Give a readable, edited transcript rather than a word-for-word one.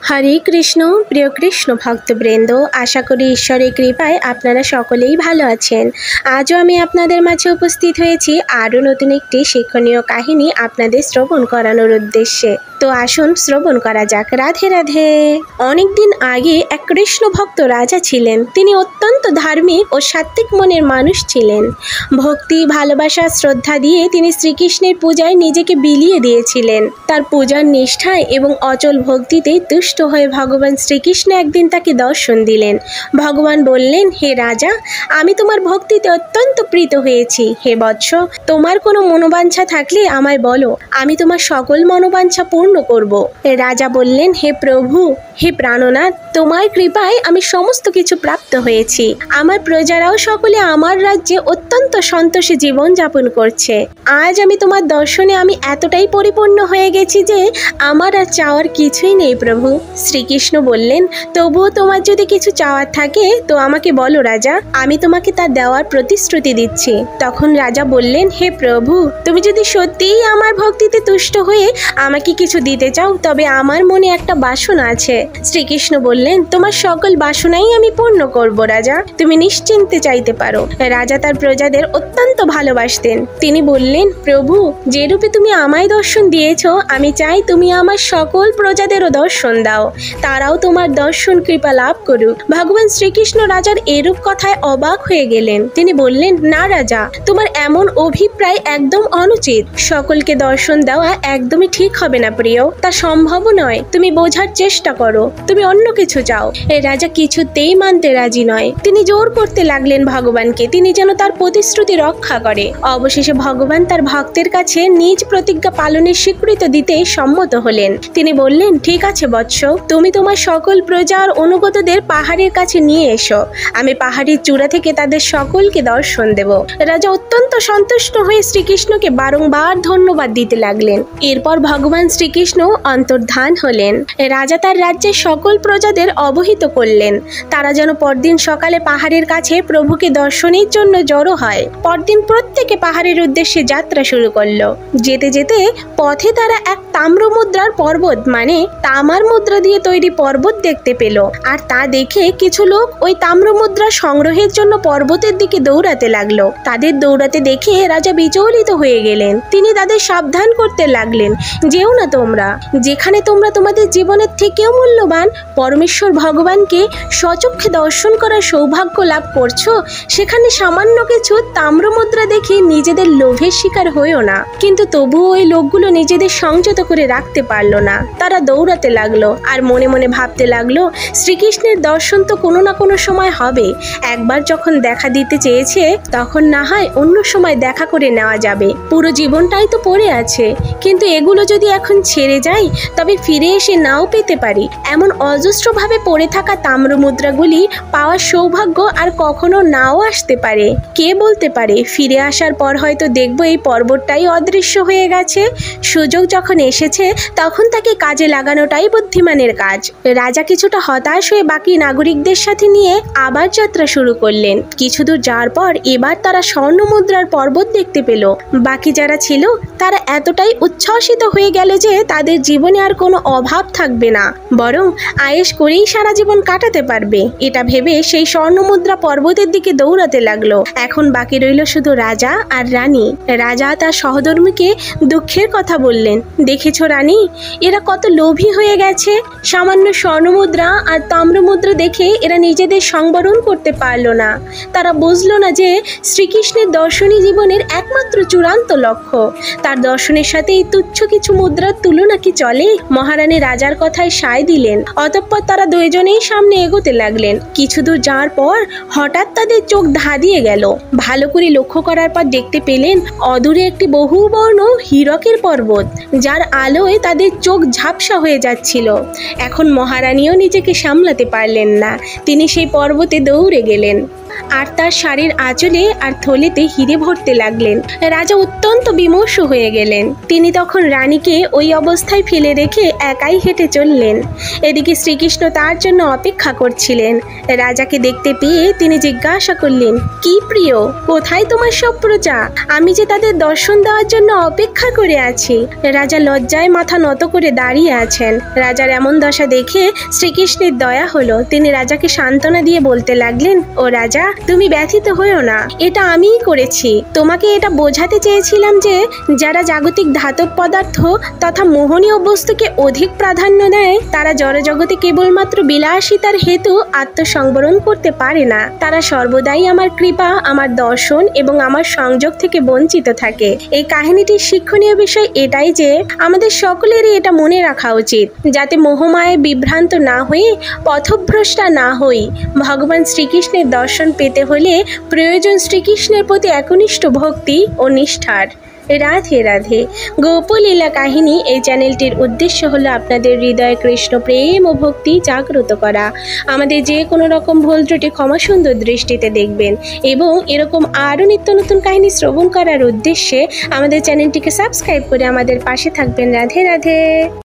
হরে কৃষ্ণ। প্রিয় কৃষ্ণ ভক্তবৃন্দ, আশা করি ঈশ্বরের কৃপায় আপনারা সকলেই ভালো আছেন। আজও আমি আপনাদের মাঝে উপস্থিত হয়েছি আরও নতুন একটি শিক্ষণীয় কাহিনী আপনাদের শ্রবণ করানোর উদ্দেশ্যে। তো আসুন শ্রবণ করা যাক। রাধে রাধে। অনেকদিন আগে এক কৃষ্ণ ভক্ত রাজা ছিলেন। তিনি অত্যন্ত ধার্মিক ও সাত্ত্বিক মনের মানুষ ছিলেন। ভক্তি, ভালোবাসা, শ্রদ্ধা দিয়ে তিনি শ্রীকৃষ্ণের পূজায় নিজেকে বিলিয়ে দিয়েছিলেন। তার পূজার নিষ্ঠায় এবং অচল ভক্তিতে তুষ্ট হয়ে ভগবান শ্রীকৃষ্ণ একদিন তাকে দর্শন দিলেন। ভগবান বললেন, হে রাজা, আমি তোমার ভক্তিতে অত্যন্ত প্রীত হয়েছি। হে বৎস, তোমার কোনো মনোবাঞ্ছা থাকলে আমায় বলো, আমি তোমার সকল মনোবাঞ্ছা পূর্ণ করব। রাজা বললেন, হে প্রভু, হে প্রাণনাথ, তোমার কৃপায় আমি সমস্ত কিছু প্রাপ্ত হয়েছি। আমার প্রজারাও সকলে আমার রাজ্যে অত্যন্ত সন্তোষে জীবন যাপন করছে। আজ আমি তোমার দর্শনে আমি এতটাই পরিপূর্ণ হয়ে গেছি যে আমার আর চাওয়ার কিছুই নেই প্রভু। শ্রীকৃষ্ণ বললেন, তবুও তোমার যদি কিছু চাওয়ার থাকে তো আমাকে বলো রাজা, আমি তোমাকে তা দেওয়ার প্রতিশ্রুতি দিচ্ছি। তখন রাজা বললেন, হে প্রভু, তুমি যদি সত্যিই আমার ভক্তিতে তুষ্ট হয়ে আমাকে কিছু দিতে চাও তবে আমার মনে একটা বাসনা আছে। শ্রীকৃষ্ণ বললেন, তোমার সকল বাসনাই আমি পূর্ণ করব রাজা, তুমি নিশ্চিন্তে চাইতে পারো। রাজা তার প্রজাদের অত্যন্ত ভালোবাসতেন। তিনি বললেন, প্রভু, যে রূপে তুমি আমায় দর্শন দিয়েছ, আমি চাই তুমি আমার সকল প্রজাদেরও দর্শন দাও, তারাও তোমার দর্শন কৃপা লাভ করুক। ভগবান শ্রীকৃষ্ণ রাজার এরূপ কথায় অবাক হয়ে গেলেন। তিনি বললেন, না রাজা, তোমার এমন অভিপ্রায় একদম অনুচিত। সকলকে দর্শন দেওয়া একদমই ঠিক হবে না প্রিয়, তা সম্ভব নয়। তুমি বোঝার চেষ্টা করো, তুমি অন্য কিছু চাও। রাজা কিছুতেই মানতে রাজি নয়। তিনি জোর করতে লাগলেন ভগবানকে, তিনি যেন তার প্রতিশ্রুতি রক্ষা করে। অবশেষে ভগবান তার ভক্তের কাছে নিজ প্রতিজ্ঞা পালনের স্বীকৃতি দিতে সম্মত হলেন। তিনি বললেন, ঠিক আছে বৎস, তুমি তোমার সকল প্রজার অনুগতদের পাহাড়ের কাছে নিয়ে এসো, আমি পাহাড়ের চূড়া থেকে তাদের সকলকে দর্শন দেব। রাজা অত্যন্ত সন্তুষ্ট হয়ে শ্রীকৃষ্ণকে বারংবার ধন্যবাদ দিতে লাগলেন। এরপর ভগবান শ্রীকৃষ্ণ অন্তর্ধান হলেন। রাজা তার রাজ্যের সকল প্রজাদের অবহিত করলেন, তারা যেন পরদিন সকালে পাহাড়ের কাছে প্রভুকে দর্শনের জন্য জড়ো হয়। পরদিন প্রত্যেকে পাহাড়ের উদ্দেশ্যে যাত্রা শুরু করলো। যেতে যেতে পথে তারা এক তাম্র মুদ্রার পর্বত, মানে তামার মুদ্রা দিয়ে তৈরি পর্বত দেখতে পেল। আর তা দেখে কিছু লোক ওই তাম্র মুদ্রা সংগ্রহের জন্য পর্বতের দিকে দৌড়াতে লাগলো। তাদের দৌড়াতে দেখে রাজা বিচলিত হয়ে গেলেন। তিনি তাদের সাবধান করতে লাগলেন, যেও না তোমরা, যেখানে তোমরা তোমাদের জীবনের থেকেও মূল্যবান পরমেশ্বর ভগবানকে স্বচক্ষে দর্শন করার সৌভাগ্য লাভ করছো, সেখানে সামান্য কিছু তাম্র মুদ্রা দেখে নিজেদের লোভের শিকার হইও না। কিন্তু তবুও ওই লোকগুলো নিজেদের সংযত করে রাখতে পারলো না। তারা দৌড়াতে লাগলো আর মনে মনে ভাবতে লাগলো, শ্রীকৃষ্ণের দর্শন তো কোনো না কোনো সময় হবে। একবার যখন দেখা দিতে চেয়েছে, তখন না হয় অন্য সময় দেখা করে নেওয়া যাবে। পুরো জীবনটাই তো পড়ে আছে, কিন্তু এগুলো যদি এখন ছেড়ে যায় তবে ফিরে এসে নাও পেতে পারি। এমন অজস্রভাবে পড়ে থাকা তাম্র মুদ্রাগুলি পাওয়ার সৌভাগ্য আর কখনো নাও আসতে পারে। কে বলতে পারে, ফিরে আসার পর হয়তো দেখবো এই পর্বতটাই অদৃশ্য হয়ে গেছে। সুযোগ যখন এসেছে তখন তাকে কাজে লাগানোটাই বুদ্ধিমানের কাজ। রাজা কিছুটা হতাশ হয়ে বাকি নাগরিকদের সাথে নিয়ে আবার যাত্রা শুরু করলেন। কিছু দূর যাওয়ার পর এবার তারা স্বর্ণ মুদ্রার পর্বত দেখতে পেল। বাকি যারা ছিল তারা এতটাই উচ্ছ্বসিত হয়ে গেল যে তাদের জীবনে আর কোনো অভাব থাকবে না, বরং আয়েশ করেই সারা জীবন কাটাতে পারবে। এটা ভেবে সেই স্বর্ণ মুদ্রা পর্বতের দিকে দৌড়াতে লাগলো। এখন বাকি রইল শুধু রাজা আর রানী। রাজা তার সহধর্মীকে দুঃখের কথা বললেন, দেখেছো রানী, এরা কত লোভী হয়ে গেছে। সামান্য স্বর্ণ মুদ্রা আর তাম্র মুদ্রা দেখে এরা নিজেদের সংবরণ করতে পারলো না। তারা বুঝলো না যে শ্রীকৃষ্ণের দর্শনই জীবনের একমাত্র চূড়ান্ত লক্ষ্য। তার দর্শনের সাথে এই তুচ্ছ কিছু মুদ্রার তুলনা কি চলে? মহারানী রাজার কথায় সায় দিলেন। অতঃপর তারা দুইজনেই সামনে এগোতে লাগলেন। কিছু দূর যাওয়ার পর হঠাৎ তাদের চোখ ধাঁধিয়ে গেল। ভালো করে লক্ষ্য করার পর দেখতে পেলেন অদূরে একটি বহুবর্ণ হীরকের পর্বত, যার আলোয় তাদের চোখ ঝাপসা হয়ে যাচ্ছিল। এখন মহারানীও নিজেকে সামলাতে পারলেন না। তিনি সেই পর্বতে দৌড়ে গেলেন। আর তার শাড়ির আঁচলে আর থলেতে হিরে ভরতে লাগলেন। রাজা অত্যন্ত বিমর্ষ হয়ে গেলেন। তিনি তখন রানীকে ওই অবস্থায় ফেলে রেখে একাই হেঁটে চললেন। এদিকে শ্রীকৃষ্ণ তার জন্য অপেক্ষা করছিলেন। রাজাকে দেখতে পেয়ে তিনি জিজ্ঞাসা করলেন, কি প্রিয়, কোথায় তোমার সব প্রজা? আমি যে তাদের দর্শন দেওয়ার জন্য অপেক্ষা করে আছি। রাজা লজ্জায় মাথা নত করে দাঁড়িয়ে আছেন। রাজার এমন দশা দেখে শ্রীকৃষ্ণের দয়া হলো। তিনি রাজাকে সান্ত্বনা দিয়ে বলতে লাগলেন, ও রাজা, তুমি ব্যথিত হয়েও না, এটা আমিই করেছি। তোমাকে এটা বোঝাতে চেয়েছিলাম যে যারা জাগতিক ধাতব পদার্থ তথা মোহনীয় বস্তুকে অধিক প্রাধান্য দেয় তারা জড়জগতে কেবলমাত্র বিলাসিতার হেতু আত্মসংবরণ করতে পারে না। তারা সর্বদাই আমার কৃপা, আমার দর্শন এবং আমার সংযোগ থেকে বঞ্চিত থাকে। এই কাহিনীটির শিক্ষণীয় বিষয় এটাই যে আমাদের সকলেরই এটা মনে রাখা উচিত, যাতে মোহমায় বিভ্রান্ত না হয়ে পথভ্রষ্টা না হই। ভগবান শ্রীকৃষ্ণের দর্শন পেতে হলে প্রয়োজন শ্রীকৃষ্ণের প্রতি একনিষ্ঠ ভক্তি ও নিষ্ঠার। রাধে রাধে। গোপলীলা কাহিনী এই চ্যানেলটির উদ্দেশ্য হলো আপনাদের হৃদয়ে কৃষ্ণ প্রেম ও ভক্তি জাগ্রত করা। আমাদের যে কোনো রকম ভুল ত্রুটি ক্ষমা সুন্দর দৃষ্টিতে দেখবেন এবং এরকম আরও নিত্য নতুন কাহিনী শ্রবণ করার উদ্দেশ্যে আমাদের চ্যানেলটিকে সাবস্ক্রাইব করে আমাদের পাশে থাকবেন। রাধে রাধে।